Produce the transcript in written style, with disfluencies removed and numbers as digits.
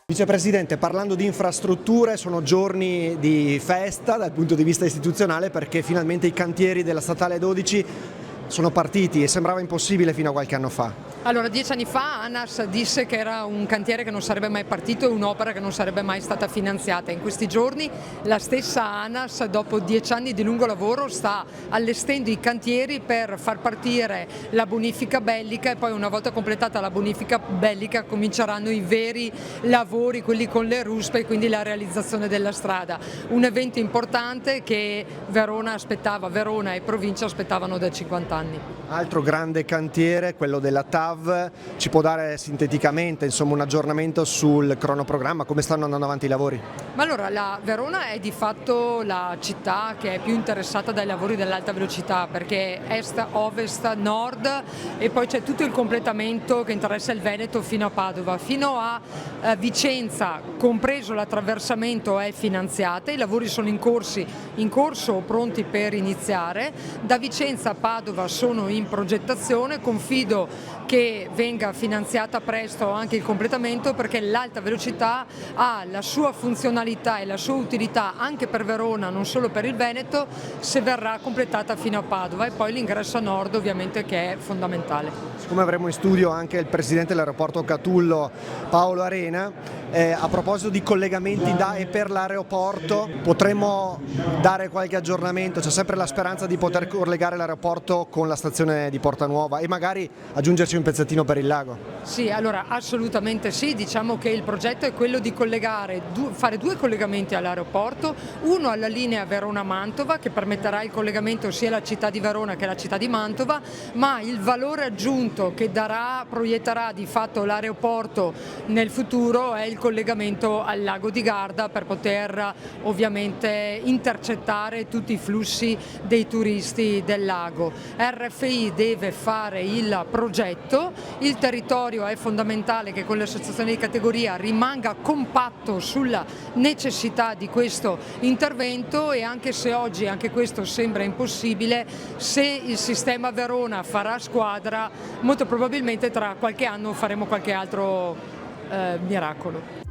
Vicepresidente, parlando di infrastrutture, sono giorni di festa dal punto di vista istituzionale perché finalmente i cantieri della Statale 12 sono partiti e sembrava impossibile fino a qualche anno fa. Allora, 10 anni fa ANAS disse che era un cantiere che non sarebbe mai partito e un'opera che non sarebbe mai stata finanziata. In questi giorni la stessa ANAS, dopo 10 anni di lungo lavoro, sta allestendo i cantieri per far partire la bonifica bellica e poi, una volta completata la bonifica bellica, cominceranno i veri lavori, quelli con le ruspe, e quindi la realizzazione della strada. Un evento importante che Verona e provincia aspettavano da 50 anni. Altro grande cantiere, quello della TAV, ci può dare sinteticamente un aggiornamento sul cronoprogramma, come stanno andando avanti i lavori? Ma allora, la Verona è di fatto la città che è più interessata dai lavori dell'alta velocità, perché est, ovest, nord, e poi c'è tutto il completamento che interessa il Veneto fino a Padova. Fino a Vicenza, compreso l'attraversamento, è finanziata, i lavori sono in corso o pronti per iniziare. Da Vicenza a Padova sono in progettazione, confido che venga finanziata presto anche il completamento, perché l'alta velocità ha la sua funzionalità e la sua utilità anche per Verona, non solo per il Veneto, se verrà completata fino a Padova, e poi l'ingresso a nord ovviamente, che è fondamentale. Siccome avremo in studio anche il presidente dell'aeroporto Catullo, Paolo Arena, a proposito di collegamenti da e per l'aeroporto, potremmo dare qualche aggiornamento? C'è sempre la speranza di poter collegare l'aeroporto con la stazione di Porta Nuova e magari aggiungerci un pezzettino per il lago? Sì, allora assolutamente sì, diciamo che il progetto è quello di fare due collegamenti all'aeroporto, uno alla linea Verona-Mantova, che permetterà il collegamento sia alla città di Verona che alla città di Mantova, ma il valore aggiunto che proietterà di fatto l'aeroporto nel futuro è il collegamento al lago di Garda, per poter ovviamente intercettare tutti i flussi dei turisti del lago. RFI deve fare il progetto, il territorio è fondamentale che con le associazioni di categoria rimanga compatto sulla necessità di questo intervento, e anche se oggi anche questo sembra impossibile, se il sistema Verona farà squadra, molto probabilmente tra qualche anno faremo qualche altro miracolo.